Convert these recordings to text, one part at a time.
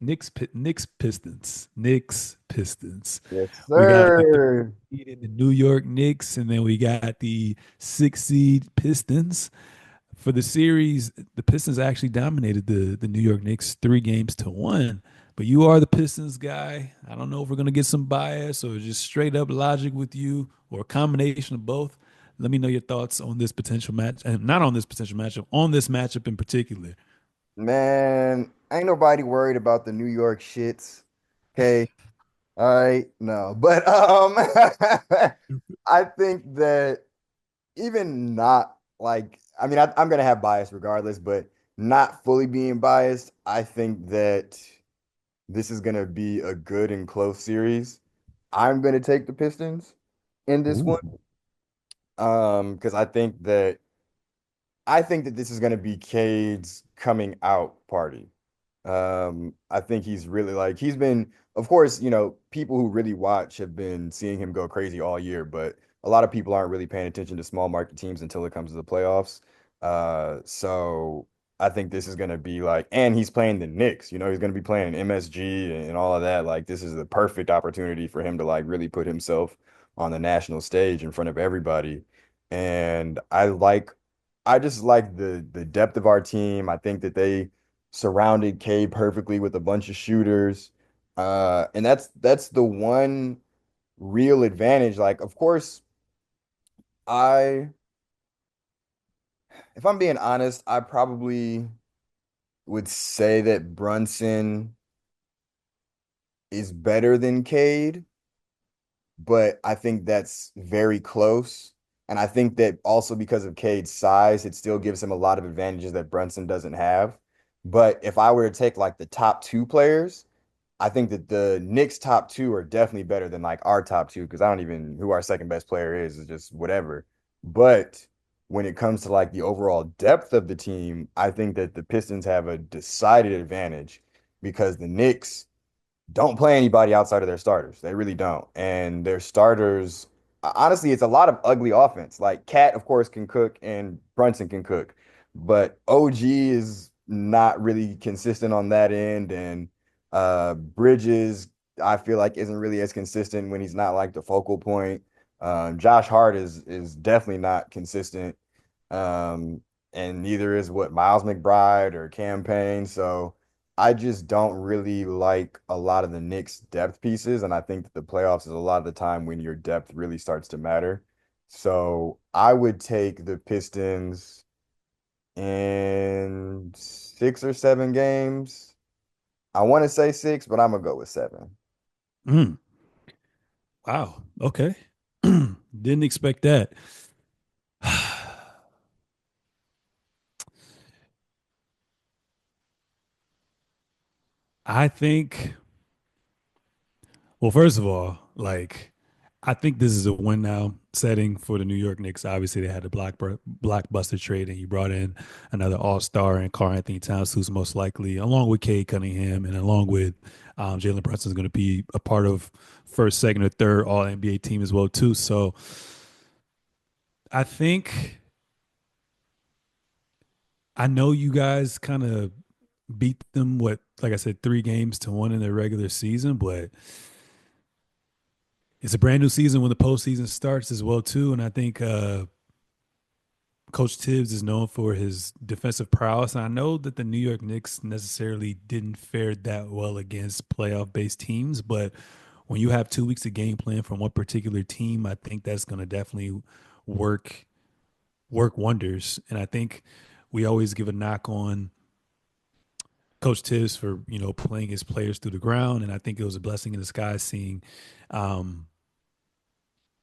Knicks Pistons. Knicks Pistons. Yes, We got the sir. seed in the New York Knicks, and then we got the 6 seed Pistons. For the series, the Pistons actually dominated the New York Knicks 3 games to 1. But you are the Pistons guy. I don't know if we're gonna get some bias or just straight up logic with you, or a combination of both. Let me know your thoughts on this potential match, and not on this potential matchup, on this matchup in particular. Man, ain't nobody worried about the New York shits. Okay. All right. No. But I think that even not like I mean I'm gonna have bias regardless, but not fully being biased, I think that this is gonna be a good and close series. I'm gonna take the Pistons in this Ooh. one. Because I think that this is gonna be Cade's coming out party. I think he's really like he's been, of course, people who really watch have been seeing him go crazy all year, but a lot of people aren't really paying attention to small market teams until it comes to the playoffs. So I think this is gonna be like, and he's playing the Knicks, he's gonna be playing MSG and all of that. Like this is the perfect opportunity for him to like really put himself on the national stage in front of everybody. And I just like the depth of our team. I think that they surrounded Cade perfectly with a bunch of shooters. And that's the one real advantage. Like, of course, I if I'm being honest, I probably would say that Brunson is better than Cade, but I think that's very close. And I think that also because of Cade's size, it still gives him a lot of advantages that Brunson doesn't have. But if I were to take like the top two players, I think that the Knicks top two are definitely better than like our top two because I don't even who our second best player is just whatever. But when it comes to like the overall depth of the team, I think that the Pistons have a decided advantage because the Knicks don't play anybody outside of their starters. They really don't. And their starters, honestly, it's a lot of ugly offense. Like Cat, of course, can cook and Brunson can cook, but OG is not really consistent on that end. And Bridges, I feel like isn't really as consistent when he's not like the focal point. Josh Hart is definitely not consistent. Um, and neither is what Miles McBride or Campaign. So I just don't really like a lot of the Knicks depth pieces, and I think that the playoffs is a lot of the time when your depth really starts to matter. So I would take the Pistons in 6 or 7 games. I want to say six, but I'm gonna go with seven. Mm, wow. Okay. Didn't expect that. I think, well, first of all, like, I think this is a win now setting for the New York Knicks. Obviously, they had the blockbuster trade, and you brought in another All Star and Karl Anthony Towns, who's most likely, along with Cade Cunningham and along with Jalen Brunson, is going to be a part of first, second, or third All NBA team as well too. So I think I know you guys kind of beat them, what, like I said, 3 games to 1 in their regular season, but it's a brand new season when the postseason starts as well too. And I think Coach Tibbs is known for his defensive prowess. And I know that the New York Knicks necessarily didn't fare that well against playoff based teams, but when you have 2 weeks of game plan from one particular team, I think that's going to definitely work work wonders. And I think we always give a knock on Coach Tibbs for playing his players through the ground, and I think it was a blessing in disguise um,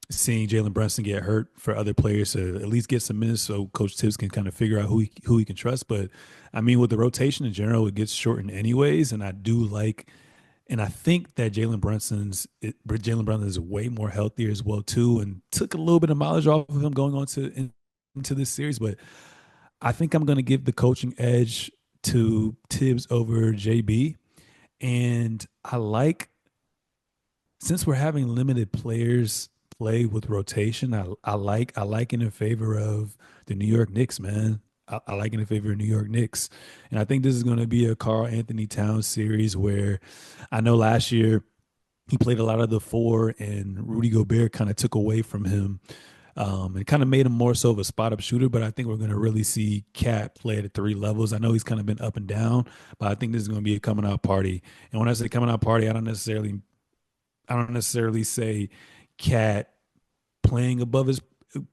seeing Jalen Brunson get hurt for other players to at least get some minutes, so Coach Tibbs can kind of figure out who he can trust. But I mean, with the rotation in general, it gets shortened anyways, and I do like. And I think that Jalen Brunson is way more healthier as well too, and took a little bit of mileage off of him going on into this series. But I think I'm going to give the coaching edge to Tibbs over JB. And I like, since we're having limited players play with rotation, I like it in favor of the New York Knicks, man. I like in the favor of New York Knicks, and I think this is going to be a Carl Anthony Towns series where I know last year he played a lot of the four, and Rudy Gobert kind of took away from him and kind of made him more so of a spot up shooter. But I think we're going to really see Cat play at three levels. I know he's kind of been up and down, but I think this is going to be a coming out party. And when I say coming out party, I don't necessarily say Cat playing above his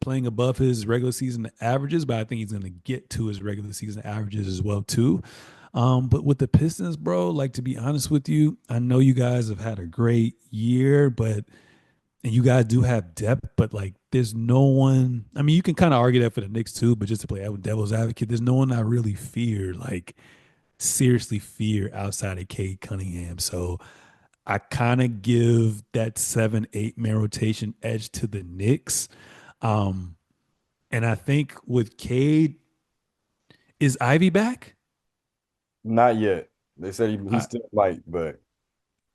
playing above his regular season averages, but I think he's going to get to his regular season averages as well too. But with the Pistons, bro, like to be honest with you, I know you guys have had a great year, but and you guys do have depth, but like there's no one. I mean, you can kind of argue that for the Knicks too, but just to play devil's advocate, there's no one I really fear, like seriously fear outside of Cade Cunningham. So I kind of give that 7-8 man rotation edge to the Knicks. Um, and I think with Cade, is Ivy back? Not yet. They said he I, still might, but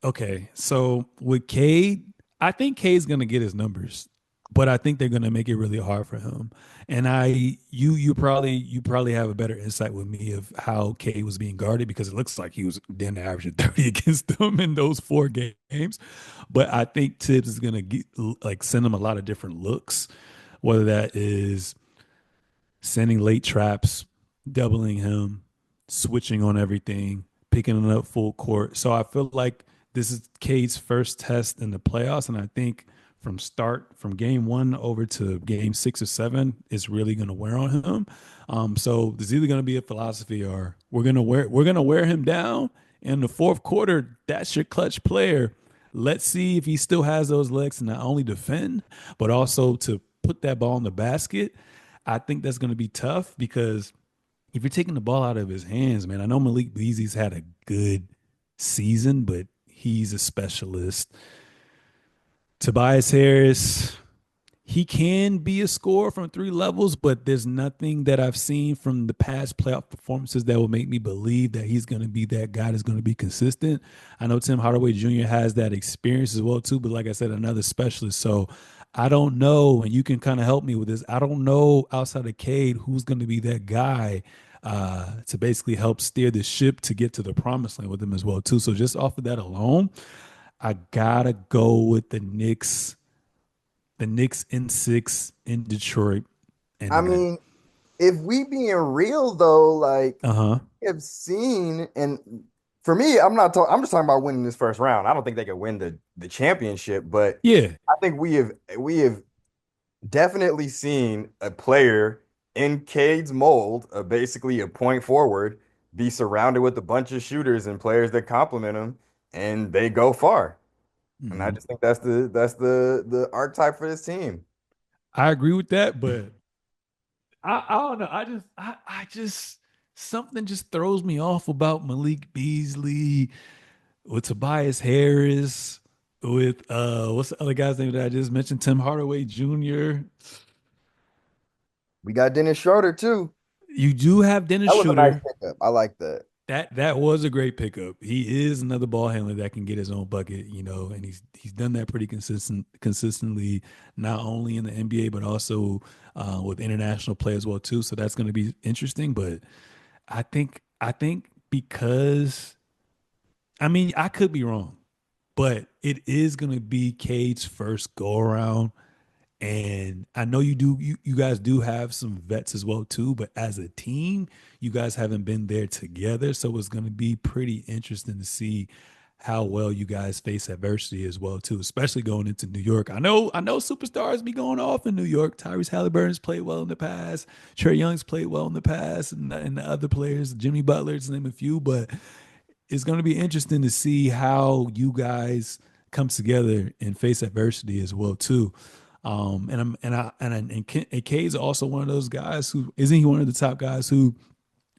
Okay, so with Cade, I think Cade's gonna get his numbers, but I think they're gonna make it really hard for him. And you probably have a better insight with me of how Cade was being guarded because it looks like he was then averaging 30 against them in those four games. But I think Tibbs is gonna like send him a lot of different looks, whether that is sending late traps, doubling him, switching on everything, picking him up full court. So I feel like this is Cade's first test in the playoffs, and I think from game one over to game 6 or 7 is really going to wear on him. So there's either going to be a philosophy or we're gonna wear him down in the fourth quarter. That's your clutch player. Let's see if he still has those legs to not only defend but also to put that ball in the basket. I think that's going to be tough because if you're taking the ball out of his hands, man, I know Malik Beasley's had a good season, but he's a specialist. Tobias Harris, he can be a scorer from three levels, but there's nothing that I've seen from the past playoff performances that will make me believe that he's going to be that guy that's going to be consistent. I know Tim Hardaway Jr. has that experience as well too, but like I said, another specialist. So I don't know, and you can kind of help me with this. I don't know outside of Cade who's going to be that guy to basically help steer the ship to get to the promised land with him as well too. So just off of that alone, I gotta go with the Knicks in 6 in Detroit and I the night. mean, if we being real though, like Uh huh. we have seen, and for me, I'm not talking. I'm just talking about winning this first round. I don't think they could win the championship, but Yeah. I think we have definitely seen a player in Cade's mold, basically a point forward, be surrounded with a bunch of shooters and players that complement him, and they go far. And I Hmm. just think that's the archetype for this team. I agree with that, but I don't know. I just something just throws me off about Malik Beasley with Tobias Harris with what's the other guy's name that I just mentioned? Tim Hardaway Jr. We got Dennis Schroeder too. You do have Dennis That was a nice Shooter. pickup. I like that. That was a great pickup. He is another ball handler that can get his own bucket, and he's done that pretty consistently, not only in the NBA but also with international play as well too. So that's going to be interesting. But I think because I mean I could be wrong, but it is going to be Cade's first go around. And I know you guys do have some vets as well too, but as a team, you guys haven't been there together. So it's gonna be pretty interesting to see how well you guys face adversity as well too, especially going into New York. I know superstars be going off in New York. Tyrese Halliburton's played well in the past. Trey Young's played well in the past, and the other players, Jimmy Butler's name a few, but it's going to be interesting to see how you guys come together and face adversity as well too. And I'm and K's also one of those guys who isn't he one of the top guys who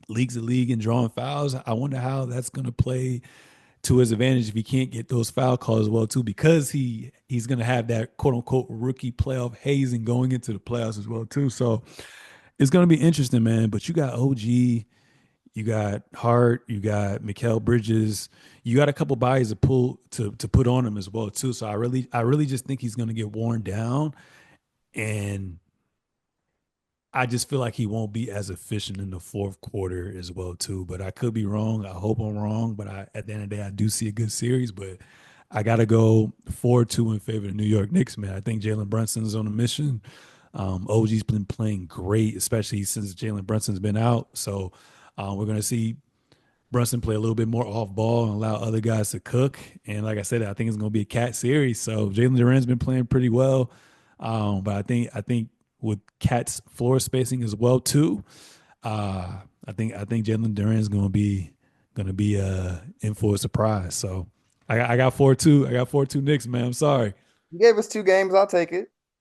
leads the league in drawing fouls. I wonder how that's going to play to his advantage if he can't get those foul calls as well too, because he's going to have that quote unquote rookie playoff hazing going into the playoffs as well too. So it's going to be interesting, man. But you got OG, you got Hart, you got Mikal Bridges, you got a couple bodies to pull to put on him as well too. So I really just think he's going to get worn down, and I just feel like he won't be as efficient in the fourth quarter as well too. But I could be wrong. I hope I'm wrong. But at the end of the day, I do see a good series. But I gotta go 4-2 in favor of the New York Knicks, man. I think Jalen Brunson's on a mission. OG's been playing great, especially since Jalen Brunson's been out. So we're gonna see Brunson play a little bit more off ball and allow other guys to cook. And like I said, I think it's going to be a cat series. So Jalen Duran's been playing pretty well, but I think with Cat's floor spacing as well too. I think Jalen Duran's going to be in for a surprise. So I got 4-2. I got 4-2 Knicks, man. I'm sorry. You gave us 2 games. I'll take it.